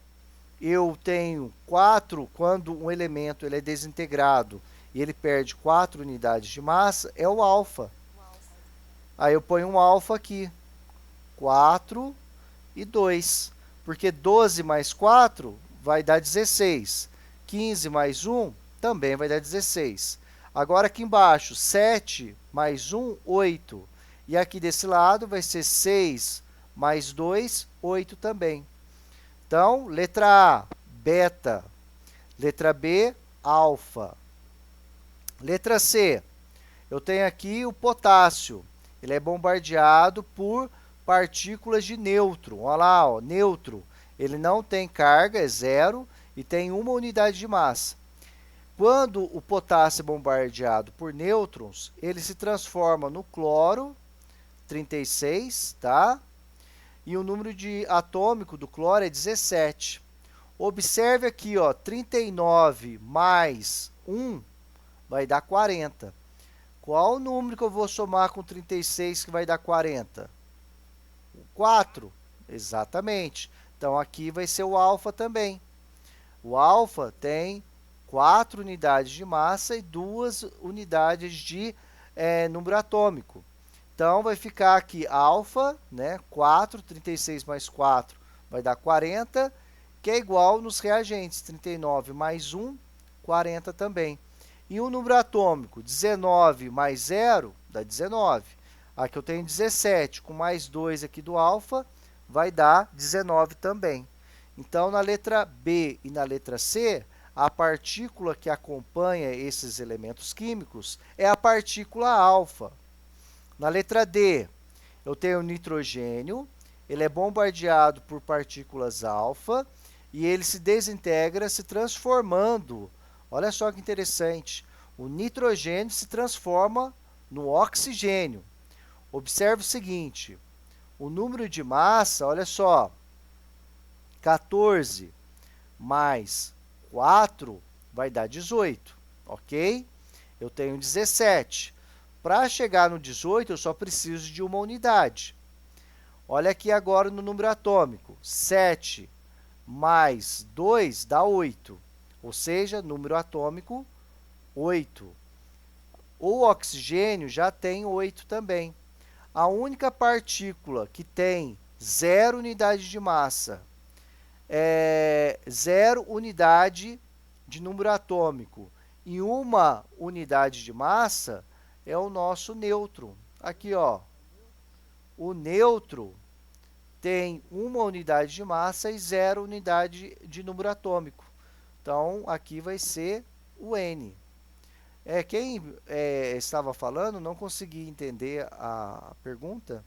eu tenho 4, quando um elemento ele é desintegrado e ele perde 4 unidades de massa, é o alfa. Aí eu ponho um alfa aqui. 4 e 2. Porque 12 mais 4 vai dar 16. 15 mais 1 também vai dar 16. Agora aqui embaixo, 7 mais 1, 8. E aqui desse lado vai ser 6 mais 2, 8 também. Então, letra A, beta. Letra B, alfa. Letra C, eu tenho aqui o potássio. Ele é bombardeado por partículas de nêutron. Olha lá, ó, nêutron. Ele não tem carga, é 0, e tem uma unidade de massa. Quando o potássio é bombardeado por nêutrons, ele se transforma no cloro, 36, tá? E o número atômico do cloro é 17. Observe aqui, ó, 39 mais 1 vai dar 40. Qual o número que eu vou somar com 36 que vai dar 40? O 4. Exatamente. Então, aqui vai ser o alfa também. O alfa tem 4 unidades de massa e 2 unidades de número atômico. Então, vai ficar aqui alfa, né, 4, 36 mais 4 vai dar 40, que é igual nos reagentes, 39 mais 1, 40 também. E o número atômico, 19 mais 0, dá 19. Aqui eu tenho 17, com mais 2 aqui do alfa, vai dar 19 também. Então, na letra B e na letra C, a partícula que acompanha esses elementos químicos é a partícula alfa. Na letra D, eu tenho o nitrogênio, ele é bombardeado por partículas alfa e ele se desintegra se transformando. Olha só que interessante, o nitrogênio se transforma no oxigênio. Observe o seguinte, o número de massa, olha só, 14 mais 4 vai dar 18, ok? Eu tenho 17. Para chegar no 18, eu só preciso de uma unidade. Olha aqui agora no número atômico. 7 mais 2 dá 8. Ou seja, número atômico 8. O oxigênio já tem 8 também. A única partícula que tem 0 unidade de massa, 0 unidade de número atômico e 1 unidade de massa é o nosso nêutron. Aqui, ó, o nêutron tem 1 unidade de massa e 0 unidade de número atômico. Então, aqui vai ser o N. Quem estava falando, não consegui entender a pergunta.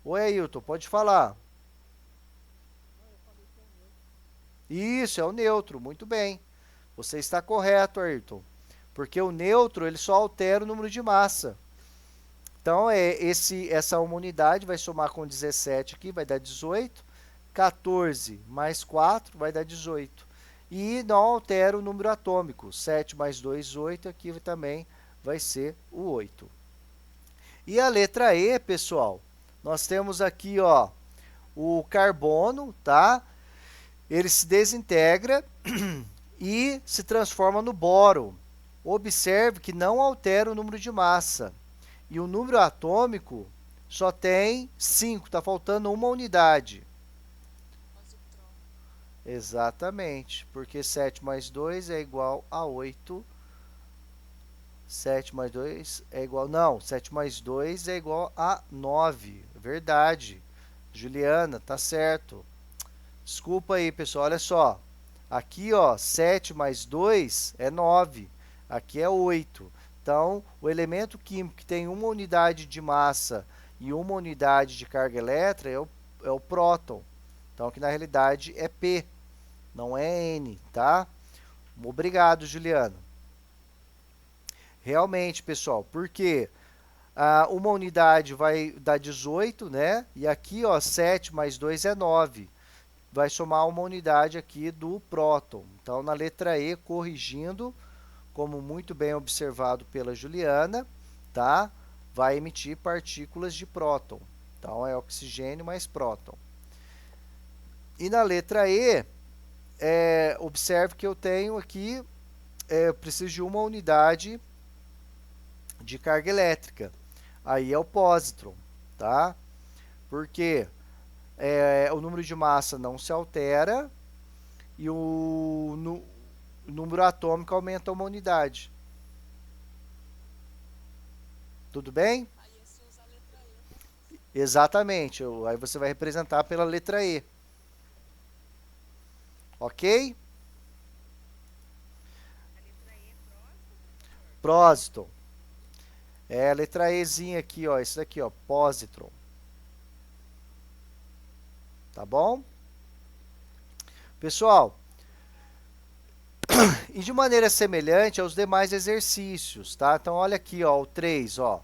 Oi, Ailton, pode falar. Isso, é o neutro, muito bem. Você está correto, Ayrton. Porque o neutro ele só altera o número de massa. Então, essa uma unidade vai somar com 17 aqui, vai dar 18. 14 mais 4 vai dar 18. E não altera o número atômico. 7 mais 2, 8. Aqui também vai ser o 8. E a letra E, pessoal, nós temos aqui, ó, o carbono, tá? Ele se desintegra e se transforma no boro. Observe que não altera o número de massa. E o número atômico só tem 5, está faltando uma unidade. Exatamente, porque 7 mais 2 é igual a 8. 7 mais 2 é igual... Não, 7 mais 2 é igual a 9. Verdade. Juliana, tá certo. Desculpa aí, pessoal, olha só. Aqui, ó, 7 mais 2 é 9. Aqui é 8. Então, o elemento químico que tem uma unidade de massa e uma unidade de carga elétrica é o próton. Então, aqui na realidade é P, não é N, tá? Obrigado, Juliana. Realmente, pessoal, porque uma unidade vai dar 18, né? E aqui, ó, 7 mais 2 é 9. Vai somar uma unidade aqui do próton. Então, na letra E, corrigindo, como muito bem observado pela Juliana, tá? Vai emitir partículas de próton. Então, é oxigênio mais próton. E na letra E, observe que eu tenho aqui, eu preciso de uma unidade de carga elétrica. Aí é o pósitron, tá? Porque o número de massa não se altera e o número atômico aumenta uma unidade. Tudo bem? Exatamente. Aí você vai representar pela letra E. Ok? Prósitron. É a letra Ezinha aqui, ó. Isso daqui, ó. Pósitron. Tá bom? Pessoal, e de maneira semelhante aos demais exercícios, tá? Então, olha aqui, ó, o 3, ó.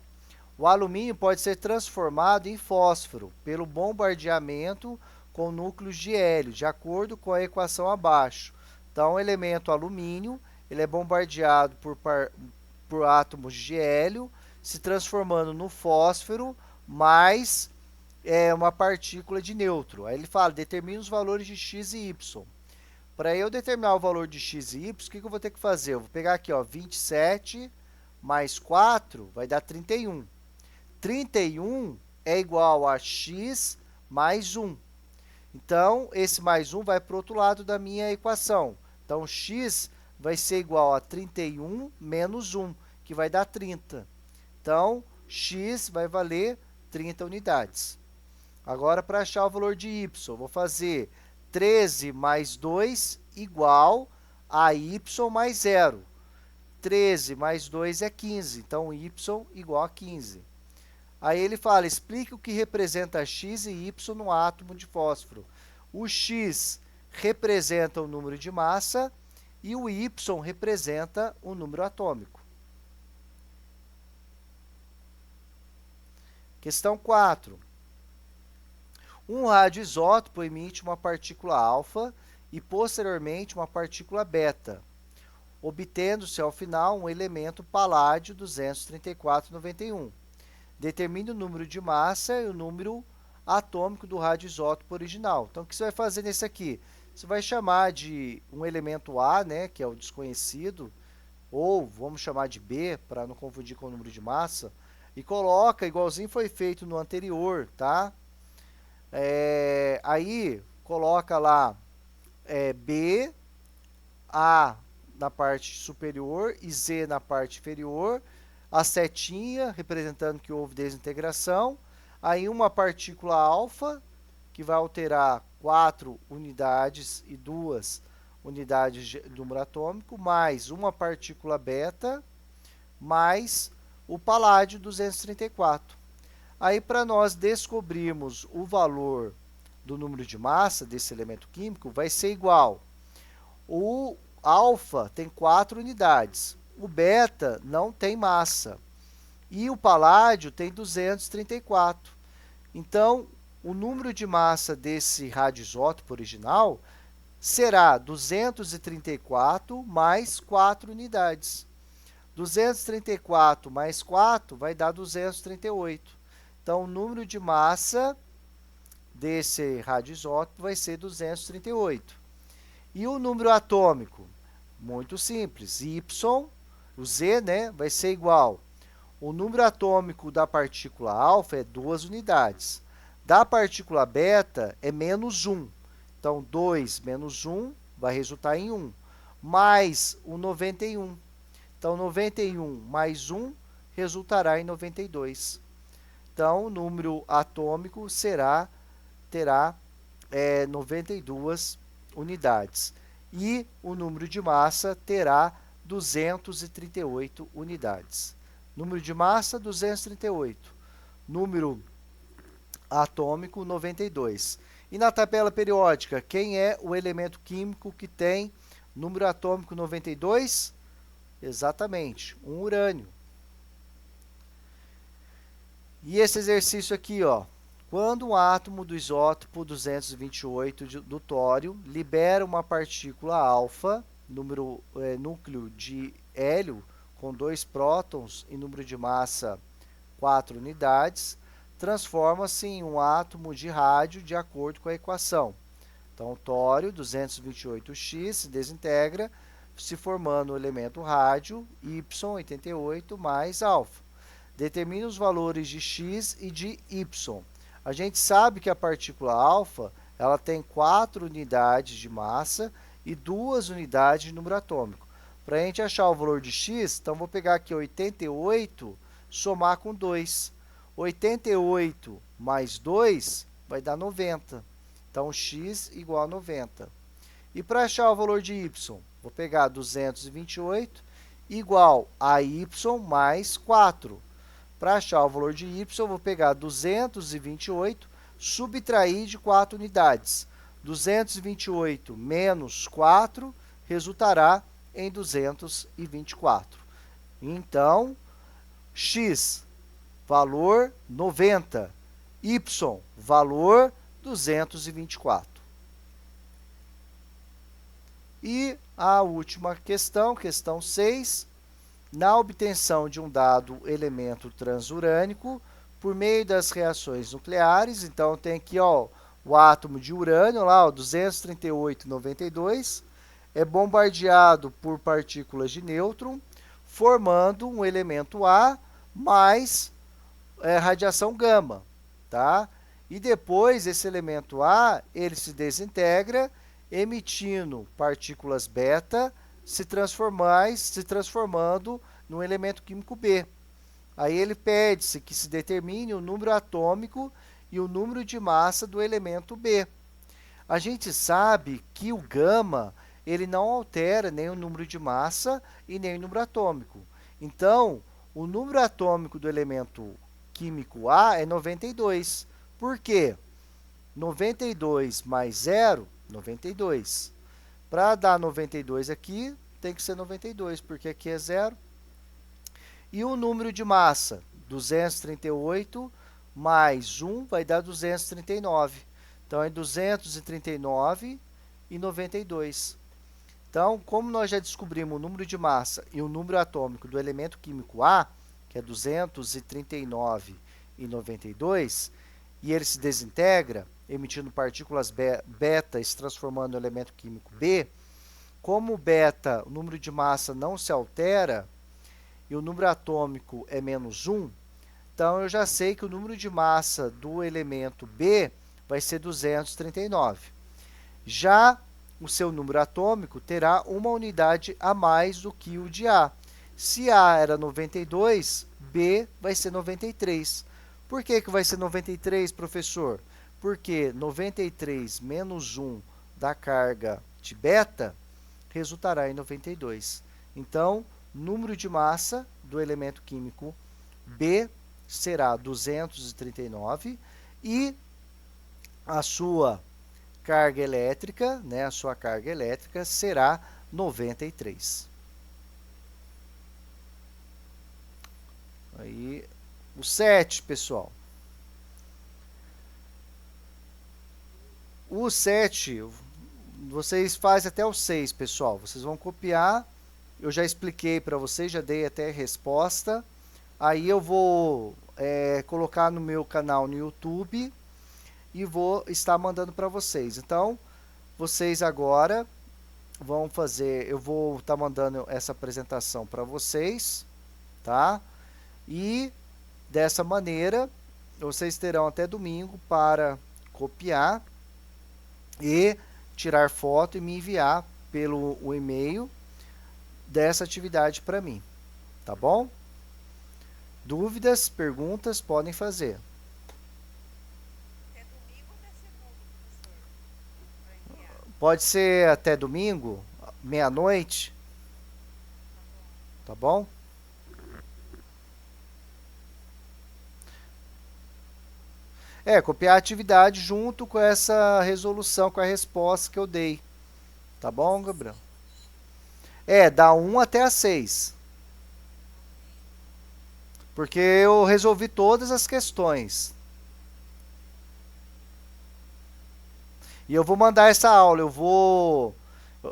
O alumínio pode ser transformado em fósforo pelo bombardeamento com núcleos de hélio, de acordo com a equação abaixo. Então, o elemento alumínio, ele é bombardeado por átomos de hélio, se transformando no fósforo, mais uma partícula de nêutron. Aí ele fala, determina os valores de x e y. Para eu determinar o valor de x e y, o que eu vou ter que fazer? Eu vou pegar aqui, ó, 27 mais 4 vai dar 31. 31 é igual a x mais 1. Então, esse mais 1 vai para o outro lado da minha equação. Então, x vai ser igual a 31 menos 1, que vai dar 30. Então, x vai valer 30 unidades. Agora, para achar o valor de y, vou fazer 13 mais 2 igual a y mais 0. 13 mais 2 é 15, então y igual a 15. Aí ele fala, explique o que representa x e y no átomo de fósforo. O x representa o número de massa e o y representa o número atômico. Questão 4. Um radioisótopo emite uma partícula alfa e, posteriormente, uma partícula beta, obtendo-se ao final um elemento paládio 23491. Determine o número de massa e o número atômico do radioisótopo original. Então, o que você vai fazer nesse aqui? Você vai chamar de um elemento A, né, que é o desconhecido, ou vamos chamar de B, para não confundir com o número de massa, e coloca, igualzinho foi feito no anterior, tá? Aí, coloca lá B, A na parte superior e Z na parte inferior, a setinha representando que houve desintegração, aí uma partícula alfa, que vai alterar 4 unidades e 2 unidades de número atômico, mais uma partícula beta, mais o paládio 234. Aí, para nós descobrirmos o valor do número de massa desse elemento químico, vai ser igual. O alfa tem 4 unidades, o beta não tem massa e o paládio tem 234. Então, o número de massa desse radioisótopo original será 234 mais 4 unidades. 234 mais 4 vai dar 238. Então, o número de massa desse radioisótopo vai ser 238. E o número atômico? Muito simples. Y, o Z, né, vai ser igual. O número atômico da partícula alfa é 2 unidades. Da partícula beta é menos 1. Então, 2 menos 1 vai resultar em 1. Mais o 91. Então, 91 mais 1 resultará em 92. Então, o número atômico terá 92 unidades. E o número de massa terá 238 unidades. Número de massa, 238. Número atômico, 92. E na tabela periódica, quem é o elemento químico que tem número atômico 92? Exatamente, um urânio. E esse exercício aqui, ó, quando um átomo do isótopo 228 do tório libera uma partícula alfa, núcleo de hélio com 2 prótons e número de massa 4 unidades, transforma-se em um átomo de rádio de acordo com a equação. Então, o tório 228X se desintegra, se formando o elemento rádio Y88 mais alfa. Determina os valores de X e de Y. A gente sabe que a partícula alfa ela tem 4 unidades de massa e 2 unidades de número atômico. Para a gente achar o valor de X, então vou pegar aqui 88, somar com 2. 88 mais 2 vai dar 90. Então, X igual a 90. E para achar o valor de Y, vou pegar 228 igual a Y mais 4. Para achar o valor de y, eu vou pegar 228, subtrair de 4 unidades. 228 menos 4 resultará em 224. Então, x, valor 90. Y, valor 224. E a última questão, questão 6, na obtenção de um dado elemento transurânico por meio das reações nucleares, então tem aqui ó, o átomo de urânio, lá, ó, 238,92, é bombardeado por partículas de nêutron, formando um elemento A mais radiação gama, tá? E depois esse elemento A, ele se desintegra, emitindo partículas beta, se transformando no elemento químico B. Aí ele pede-se que se determine o número atômico e o número de massa do elemento B. A gente sabe que o gama, ele não altera nem o número de massa e nem o número atômico. Então, o número atômico do elemento químico A é 92. Por quê? 92 mais 0, 92. Para dar 92 aqui, tem que ser 92, porque aqui é 0. E o número de massa, 238 mais 1 vai dar 239. Então, é 239 e 92. Então, como nós já descobrimos o número de massa e o número atômico do elemento químico A, que é 239 e 92, e ele se desintegra, emitindo partículas beta e se transformando no elemento químico B, como o beta, o número de massa não se altera, e o número atômico é menos 1, então eu já sei que o número de massa do elemento B vai ser 239. Já o seu número atômico terá uma unidade a mais do que o de A. Se A era 92, B vai ser 93. Por que vai ser 93, professor? Porque 93 menos 1 da carga de beta resultará em 92. Então, número de massa do elemento químico B será 239 e a sua carga elétrica, né, a sua carga elétrica será 93. Aí, o 7, pessoal. O 7, vocês fazem até o 6, pessoal. Vocês vão copiar. Eu já expliquei para vocês, já dei até a resposta. Aí eu vou colocar no meu canal no YouTube e vou estar mandando para vocês. Então, vocês agora vão fazer, eu vou estar mandando essa apresentação para vocês, tá? E dessa maneira, vocês terão até domingo para copiar e tirar foto e me enviar pelo e-mail dessa atividade para mim, tá bom? Dúvidas, perguntas, podem fazer. É domingo ou até segunda, professor? Pra enviar. Pode ser até domingo, meia-noite, tá bom? Copiar a atividade junto com essa resolução, com a resposta que eu dei. Tá bom, Gabriel? Da 1 até a 6. Porque eu resolvi todas as questões. E eu vou mandar essa aula.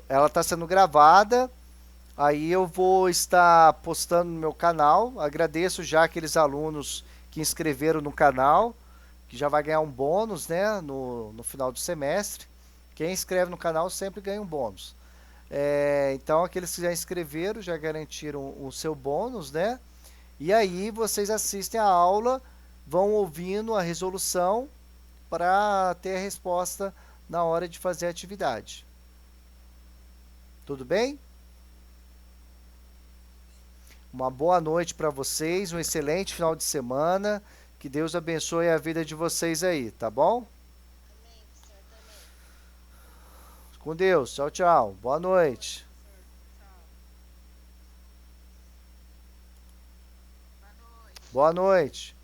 Ela está sendo gravada. Aí eu vou estar postando no meu canal. Agradeço já aqueles alunos que inscreveram no canal, que já vai ganhar um bônus, né, no final do semestre. Quem inscreve no canal sempre ganha um bônus. Então, aqueles que já inscreveram, já garantiram o seu bônus, né? E aí, vocês assistem a aula, vão ouvindo a resolução para ter a resposta na hora de fazer a atividade. Tudo bem? Uma boa noite para vocês, um excelente final de semana. Que Deus abençoe a vida de vocês aí, tá bom? Amém, professor, também. Com Deus. Tchau, tchau. Boa noite. Professor, tchau. Boa noite. Boa noite.